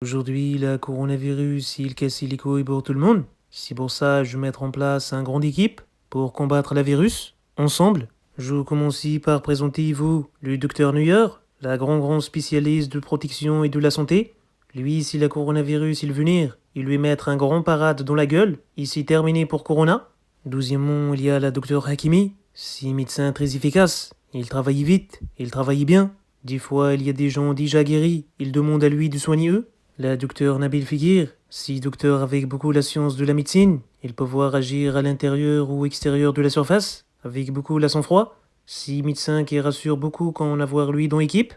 Aujourd'hui, le coronavirus, il casse les couilles pour tout le monde. C'est pour ça que je vais mettre en place une grande équipe pour combattre le virus, ensemble. Je commence par présenter vous, le docteur Neuer, la grand spécialiste de protection et de la santé. Lui, si le coronavirus il venir, il lui mettre un grand parade dans la gueule, et c'est terminé pour Corona. Deuxièmement, il y a la docteur Hakimi, c'est médecin très efficace. Il travaille vite, il travaille bien. Des fois, il y a des gens déjà guéris, ils demandent à lui de soigner eux. La docteur Nabil Figuir, si docteur avec beaucoup la science de la médecine, il peut voir agir à l'intérieur ou extérieur de la surface, avec beaucoup la sang-froid. Si médecin qui rassure beaucoup quand on a voir lui dans l'équipe.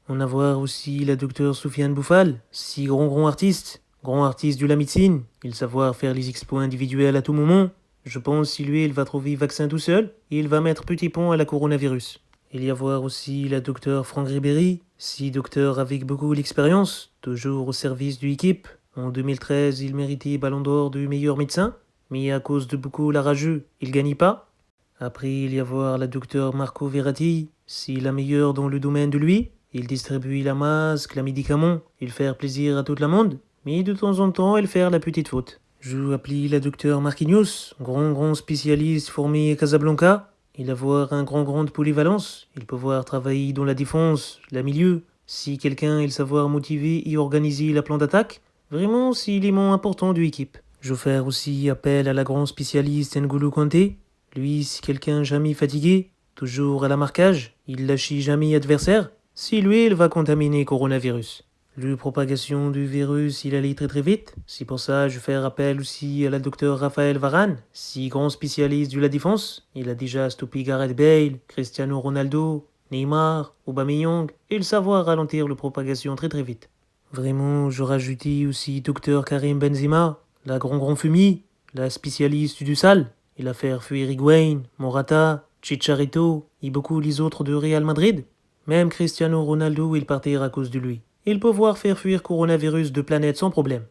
On a voir aussi la docteur Soufiane Bouffal, si grand artiste de la médecine, il savoir faire les exploits individuels à tout moment. Je pense si lui il va trouver vaccin tout seul, et il va mettre petit pont à la coronavirus. Il y avoir aussi la docteur Franck Ribéry, si docteur avec beaucoup d'expérience, toujours au service de l'équipe. En 2013, il méritait Ballon d'Or du meilleur médecin, mais à cause de beaucoup la rageux, il gagne pas. Après, il y avoir la docteur Marco Verratti, si la meilleure dans le domaine de lui. Il distribue la masque, la médicament, il fait plaisir à tout le monde, mais de temps en temps, il fait la petite faute. Je appelle la docteur Marquinhos, grand spécialiste formé à Casablanca. Il avoir un grand de polyvalence. Il peut voir travailler dans la défense, la milieu. Si quelqu'un il savoir motiver et organiser la plan d'attaque, vraiment c'est l'élément important de l'équipe. Je faire aussi appel à la grande spécialiste N'Golo Kanté. Lui, si quelqu'un jamais fatigué, toujours à la marquage, il lâche jamais adversaire. Si lui, il va contaminer coronavirus. La propagation du virus, il allait très vite. C'est pour ça que je fais appel aussi à la docteur Raphaël Varane, si grand spécialiste de la défense. Il a déjà stoppé Gareth Bale, Cristiano Ronaldo, Neymar, Aubameyang, et il savoir ralentir la propagation très vite. Vraiment, je rajoutais aussi docteur Karim Benzema, la grand fumier, la spécialiste du sale. Il a fait fuir Higuain, Morata, Chicharito et beaucoup les autres de Real Madrid. Même Cristiano Ronaldo, il partir à cause de lui. Il peut voir faire fuir coronavirus de planète sans problème.